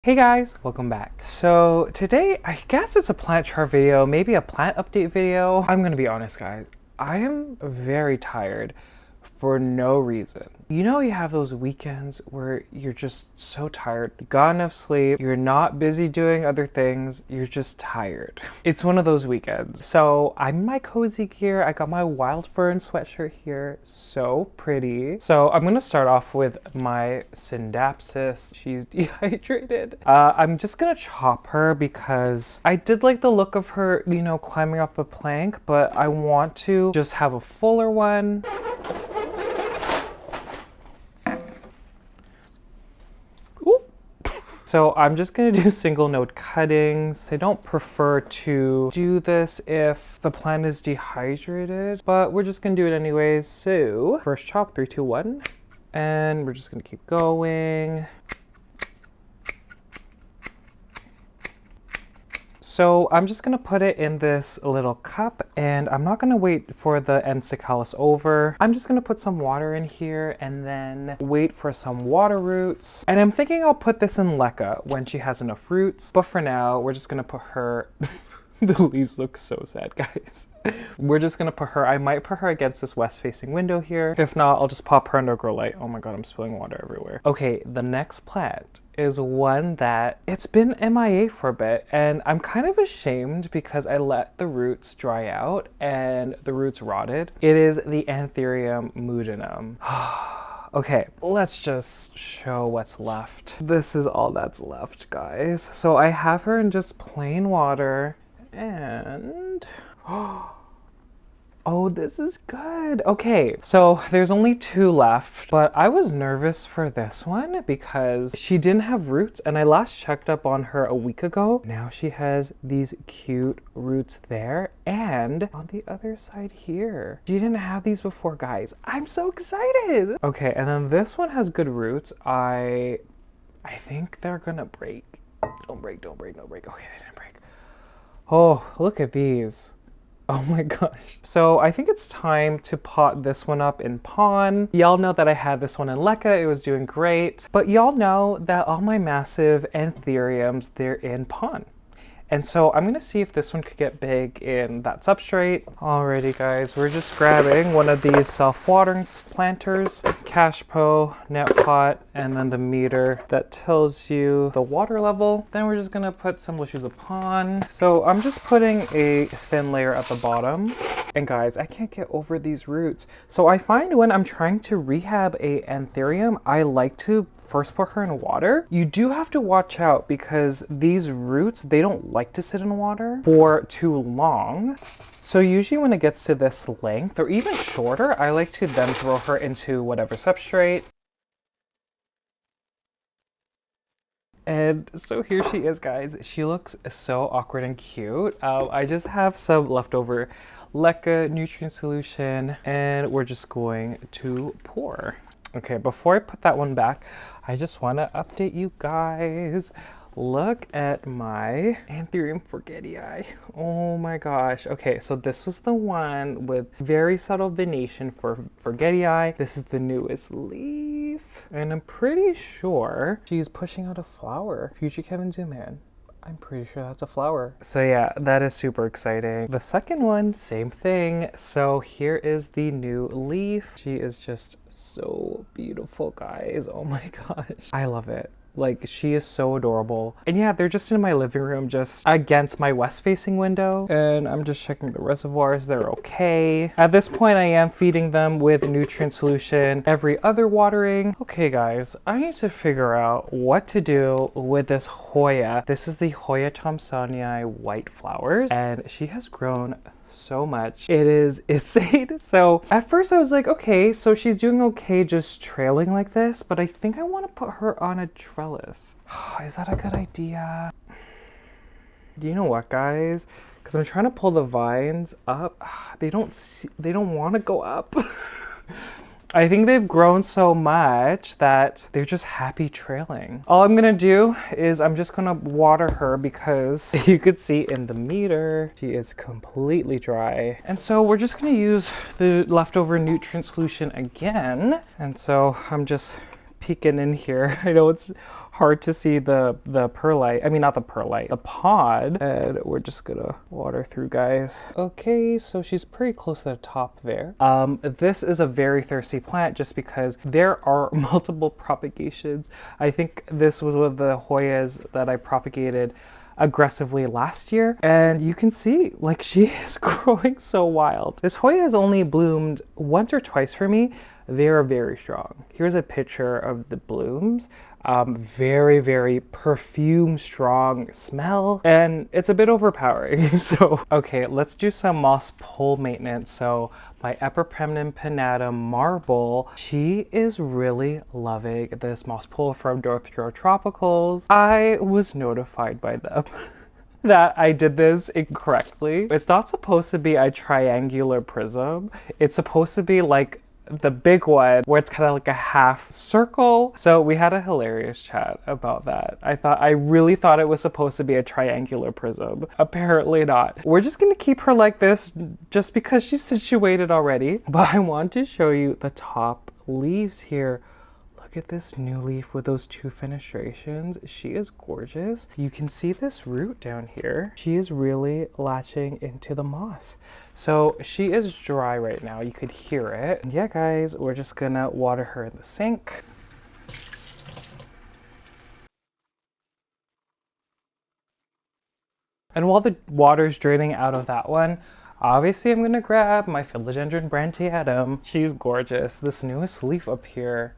Hey guys, welcome back. So today, I guess it's a plant chart video, maybe a plant update video. I'm gonna be honest guys, I am very tired for no reason. You know, you have those weekends where you're just so tired, you got enough sleep, you're not busy doing other things, you're just tired. It's one of those weekends. So I'm in my cozy gear, I got my wild fern sweatshirt here, so pretty. So I'm gonna start off with my scindapsus. She's dehydrated. I'm just gonna chop her because I did like the look of her, you know, climbing up a plank, but I want to just have a fuller one. So I'm just gonna do single node cuttings. I don't prefer to do this if the plant is dehydrated, but we're just gonna do it anyways. So first chop, 3, 2, 1. And we're just gonna keep going. So I'm just gonna put it in this little cup and I'm not gonna wait for the ends to callus over. I'm just gonna put some water in here and then wait for some water roots. And I'm thinking I'll put this in LECA when she has enough roots. But for now, we're just gonna put her, the leaves look so sad, guys. We're just gonna put her, I might put her against this west facing window here. If not, I'll just pop her under grow light. Oh my God, I'm spilling water everywhere. Okay, the next plant is one that it's been MIA for a bit and I'm kind of ashamed because I let the roots dry out and the roots rotted. It is the anthurium mutinum. Okay, let's just show what's left. This is all that's left, guys. So I have her in just plain water and oh, this is good. Okay, so there's only 2 left, but I was nervous for this one because she didn't have roots and I last checked up on her a week ago. Now she has these cute roots there and on the other side here. She didn't have these before, guys. I'm so excited. Okay, and then this one has good roots. I think they're gonna break. Don't break, don't break, don't break. Okay, they didn't break. Oh, look at these. Oh my gosh. So I think it's time to pot this one up in Pon. Y'all know that I had this one in LECA, it was doing great. But y'all know that all my massive anthuriums, they're in Pon. And so I'm gonna see if this one could get big in that substrate. Alrighty guys, we're just grabbing one of these self-watering planters, Cashpo, net pot, and then the meter that tells you the water level. Then we're just gonna put some Lechuza Pon. So I'm just putting a thin layer at the bottom. And guys, I can't get over these roots. So I find when I'm trying to rehab a anthurium, I like to first put her in water. You do have to watch out because these roots, they don't like to sit in water for too long. So usually when it gets to this length or even shorter, I like to then throw her into whatever substrate. And so here she is, guys. She looks so awkward and cute. I just have some leftover LECA nutrient solution and we're just going to pour. Okay, before I put that one back, I just want to update you guys. Look at my anthurium forgetii. Oh my gosh. Okay, so this was the one with very subtle venation for forgetii. This is the newest leaf. And I'm pretty sure she's pushing out a flower. Future Kevin, zoom in. I'm pretty sure that's a flower. So yeah, that is super exciting. The second one, same thing. So here is the new leaf. She is just so beautiful, guys. Oh my gosh. I love it. Like, she is so adorable. And yeah, they're just in my living room, just against my west facing window. And I'm just checking the reservoirs, they're okay. At this point, I am feeding them with nutrient solution every other watering. Okay guys, I need to figure out what to do with this Hoya. This is the Hoya Thompsonii white flowers. And she has grown so much. It is insane. So at first I was like, okay, so she's doing okay just trailing like this, but I think I want to put her on a trellis. Is that a good idea? Do you know what, guys? Because I'm trying to pull the vines up. They don't want to go up. I think they've grown so much that they're just happy trailing. All I'm gonna do is I'm just gonna water her because you could see in the meter, she is completely dry. And so we're just gonna use the leftover nutrient solution again. And so I'm just peeking in here. I know it's hard to see the perlite. I mean, not the perlite, the pod. And we're just gonna water through, guys. Okay, so she's pretty close to the top there. This is a very thirsty plant just because there are multiple propagations. I think this was one of the Hoyas that I propagated aggressively last year, and you can see like she is growing so wild. This Hoya has only bloomed once or twice for me. They are very strong. Here's a picture of the blooms. Very, very perfume strong smell, and it's a bit overpowering. So, okay, let's do some moss pole maintenance. So my Epipremnum pinnatum marble, she is really loving this moss pole from North Shore Tropicals. I was notified by them that I did this incorrectly. It's not supposed to be a triangular prism. It's supposed to be like the big one where it's kind of like a half circle. So we had a hilarious chat about that. I really thought it was supposed to be a triangular prism. Apparently not. We're just gonna keep her like this just because she's situated already. But I want to show you the top leaves here. Look at this new leaf with those two fenestrations. She is gorgeous. You can see this root down here. She is really latching into the moss. So she is dry right now. You could hear it. And yeah, guys, we're just gonna water her in the sink. And while the water's draining out of that one, obviously I'm gonna grab my philodendron branchiatum. She's gorgeous. This newest leaf up here,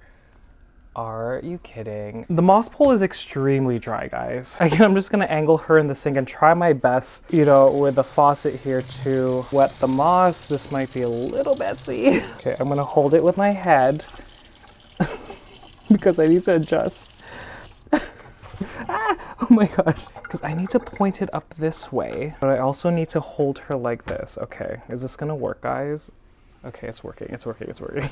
are you kidding? The moss pole is extremely dry, guys. Again, I'm just gonna angle her in the sink and try my best, you know, with the faucet here to wet the moss. This might be a little messy. Okay, I'm gonna hold it with my head because I need to adjust. Ah, oh my gosh. Because I need to point it up this way, but I also need to hold her like this. Okay, is this gonna work, guys? Okay, it's working, it's working, it's working.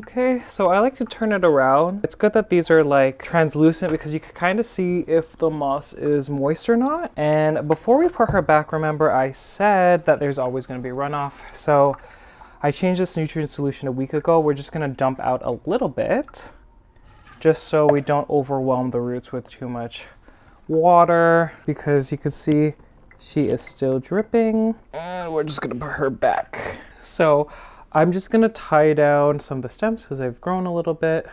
Okay, so I like to turn it around. It's good that these are like translucent because you can kind of see if the moss is moist or not. And before we put her back, remember I said that there's always going to be runoff. So I changed this nutrient solution a week ago. We're just going to dump out a little bit just so we don't overwhelm the roots with too much water, because you can see she is still dripping. And we're just going to put her back. So I'm just gonna tie down some of the stems because they've grown a little bit.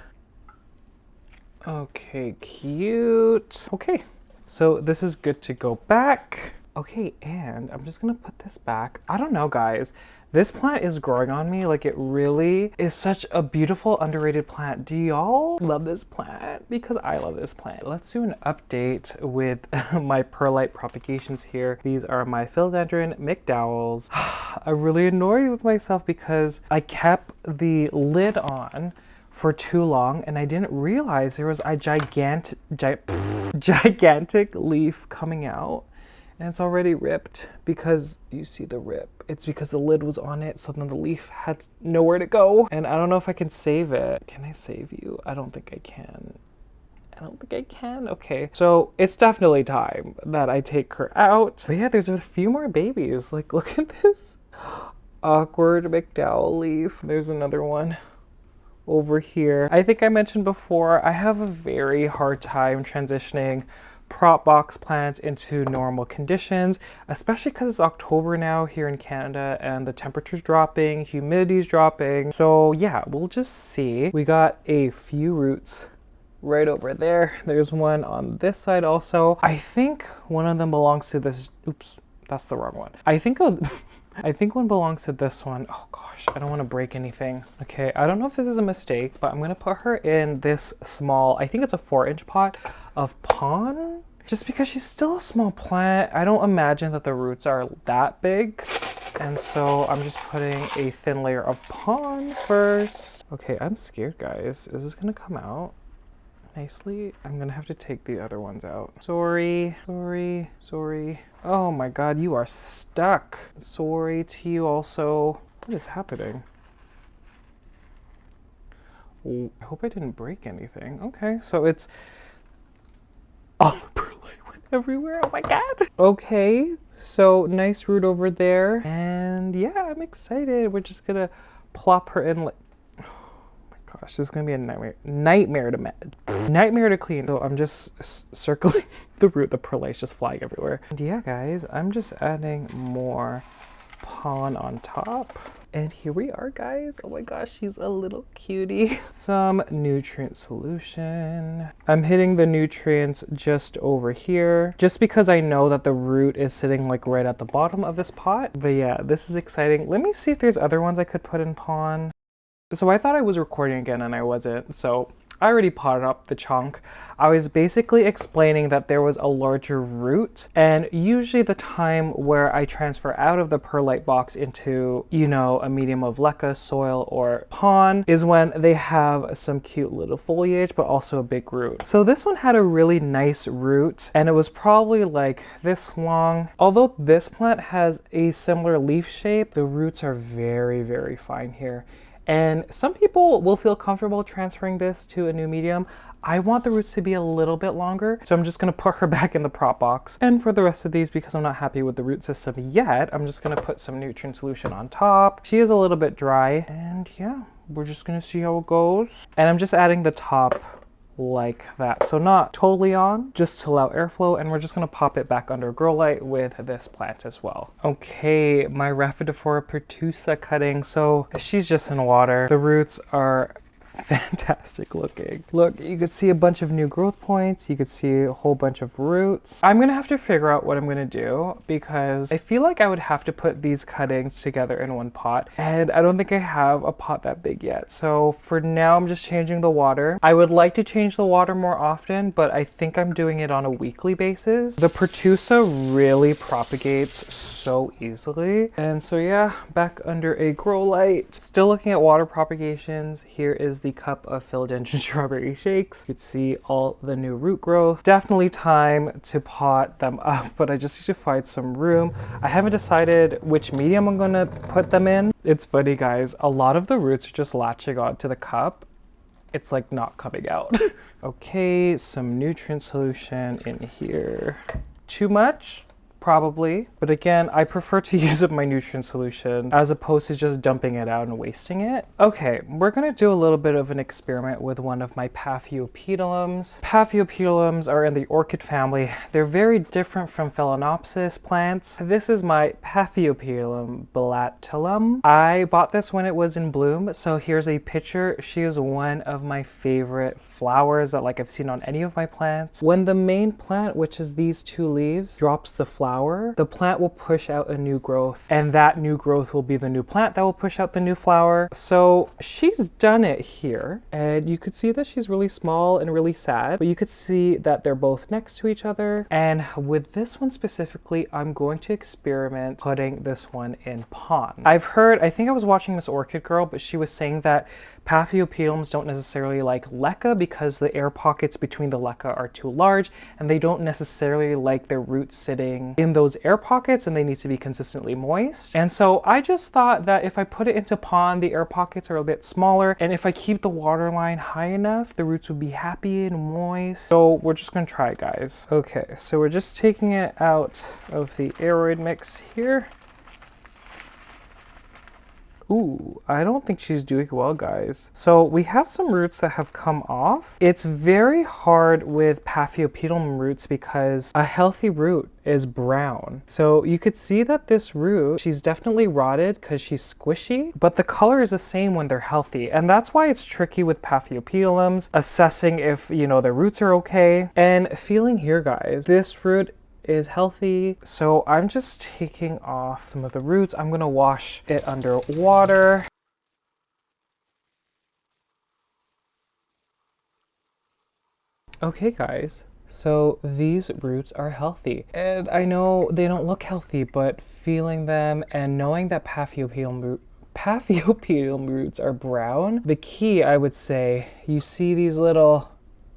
Okay, cute. Okay, so this is good to go back. Okay, and I'm just gonna put this back. I don't know, guys. This plant is growing on me. Like, it really is such a beautiful, underrated plant. Do y'all love this plant? Because I love this plant. Let's do an update with my perlite propagations here. These are my philodendron McDowells. I'm really annoyed with myself because I kept the lid on for too long and I didn't realize there was a gigantic leaf coming out. And it's already ripped because you see the rip. It's because the lid was on it, so then the leaf had nowhere to go. And I don't know if I can save it. Can I save you? I don't think I can. I don't think I can. Okay, so it's definitely time that I take her out. But yeah, there's a few more babies. Like, look at this awkward McDowell leaf. There's another one over here. I think I mentioned before, I have a very hard time transitioning prop box plants into normal conditions, especially because it's October now here in Canada and the temperature's dropping, humidity's dropping. So yeah, we'll just see. We got a few roots right over there. There's one on this side also. I think one of them belongs to this. Oops, that's the wrong one. I think one belongs to this one. Oh gosh, I don't want to break anything. Okay, I don't know if this is a mistake, but I'm gonna put her in this small, I think it's a 4-inch pot of pon, just because she's still a small plant. I don't imagine that the roots are that big. And so I'm just putting a thin layer of pon first. Okay, I'm scared, guys. Is this gonna come out nicely? I'm gonna have to take the other ones out. Sorry. Oh my God, you are stuck. Sorry to you also. What is happening? Oh, I hope I didn't break anything. Okay, so it's, oh, the perlite went everywhere. Oh my God. Okay, So nice root over there. And yeah, I'm excited. We're just gonna plop her in like, oh my gosh, this is gonna be a nightmare to clean. So I'm just circling the root, the perlite's just flying everywhere. And yeah, guys, I'm just adding more pon on top. And here we are, guys. Oh my gosh, she's a little cutie. Some nutrient solution. I'm hitting the nutrients just over here, just because I know that the root is sitting like right at the bottom of this pot. But yeah, this is exciting. Let me see if there's other ones I could put in pon. So I thought I was recording again and I wasn't. So I already potted up the chunk. I was basically explaining that there was a larger root, and usually the time where I transfer out of the perlite box into, you know, a medium of LECA, soil, or pon is when they have some cute little foliage, but also a big root. So this one had a really nice root, and it was probably like this long. Although this plant has a similar leaf shape, the roots are very, very fine here. And some people will feel comfortable transferring this to a new medium. I want the roots to be a little bit longer, so I'm just gonna put her back in the prop box. And for the rest of these, because I'm not happy with the root system yet, I'm just gonna put some nutrient solution on top. She is a little bit dry, and yeah, we're just gonna see how it goes. And I'm just adding the top like that. So not totally on, just to allow airflow, and we're just gonna pop it back under grow light with this plant as well. Okay, my Rhaphidophora pertusa cutting. So she's just in water. The roots are fantastic looking. Look, you could see a bunch of new growth points. You could see a whole bunch of roots. I'm gonna have to figure out what I'm gonna do, because I feel like I would have to put these cuttings together in one pot, and I don't think I have a pot that big yet. So for now, I'm just changing the water. I would like to change the water more often, but I think I'm doing it on a weekly basis. The pertusa really propagates so easily. And so yeah, back under a grow light. Still looking at water propagations. Here is the cup of philodendron strawberry shakes. You can see all the new root growth. Definitely time to pot them up, but I just need to find some room. I haven't decided which medium I'm gonna put them in. It's funny, guys, a lot of the roots are just latching onto the cup. It's like not coming out. Okay, some nutrient solution in here. Too much? Probably, but again, I prefer to use up my nutrient solution as opposed to just dumping it out and wasting it. Okay, we're gonna do a little bit of an experiment with one of my Paphiopedilums. Paphiopedilums are in the orchid family. They're very different from Phalaenopsis plants. This is my Paphiopedilum bellatilum. I bought this when it was in bloom, so here's a picture. She is one of my favorite flowers that I've seen on any of my plants. When the main plant, which is these two leaves, drops the flower, the plant will push out a new growth, and that new growth will be the new plant that will push out the new flower. So she's done it here, and you could see that she's really small and really sad, but you could see that they're both next to each other. And with this one specifically, I'm going to experiment putting this one in pon. I've heard, I think I was watching Miss Orchid Girl, but she was saying that Paphiopedilums don't necessarily like LECA because the air pockets between the LECA are too large, and they don't necessarily like their roots sitting in those air pockets, and they need to be consistently moist. And so I just thought that if I put it into pon, the air pockets are a bit smaller, and if I keep the water line high enough, the roots would be happy and moist. So we're just gonna try, guys. Okay, so we're just taking it out of the aeroid mix here. Ooh, I don't think she's doing well, guys. So we have some roots that have come off. It's very hard with Paphiopedilum roots because a healthy root is brown. So you could see that this root, she's definitely rotted because she's squishy, but the color is the same when they're healthy. And that's why it's tricky with Paphiopedilums, assessing if, you know, the roots are okay. And feeling here, guys, this root is healthy. So I'm just taking off some of the roots. I'm gonna wash it under water. Okay, guys, so these roots are healthy. And I know they don't look healthy, but feeling them and knowing that Paphiopedilum roots are brown, the key, I would say, you see these little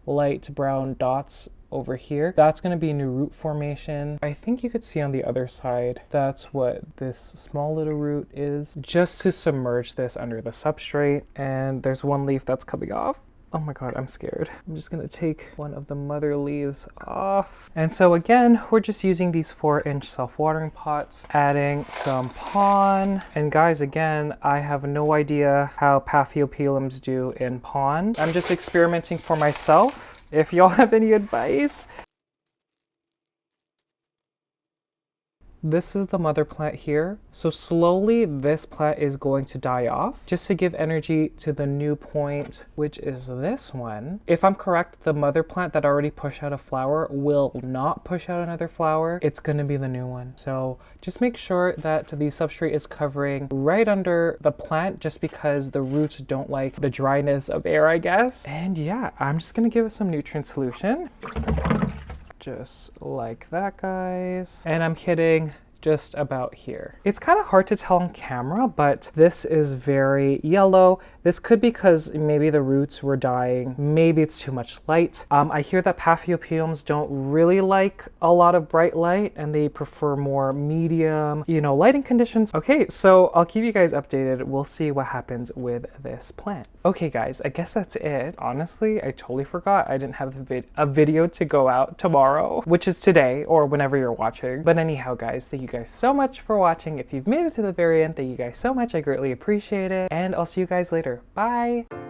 light brown dots over here, that's going to be new root formation. I think you could see on the other side, that's what this small little root is, just to submerge this under the substrate. And there's one leaf that's coming off. Oh my god, I'm scared. I'm just gonna take one of the mother leaves off. And so again, we're just using these 4-inch self-watering pots, adding some pon. And guys, again, I have no idea how Paphiopedilums do in pon. I'm just experimenting for myself. If y'all have any advice. This is the mother plant here. So slowly this plant is going to die off just to give energy to the new point, which is this one. If I'm correct, the mother plant that already pushed out a flower will not push out another flower. It's gonna be the new one. So just make sure that the substrate is covering right under the plant just because the roots don't like the dryness of air, I guess. And yeah, I'm just gonna give it some nutrient solution. Just like that, guys. And I'm hitting just about here. It's kind of hard to tell on camera, but this is very yellow. This could be because maybe the roots were dying. Maybe it's too much light. I hear that Paphiopedilums don't really like a lot of bright light and they prefer more medium, you know, lighting conditions. Okay, so I'll keep you guys updated. We'll see what happens with this plant. Okay guys, I guess that's it. Honestly, I totally forgot I didn't have a video to go out tomorrow, which is today or whenever you're watching. But anyhow guys, thank you guys so much for watching. If you've made it to the very end, thank you guys so much. I greatly appreciate it. And I'll see you guys later. Bye!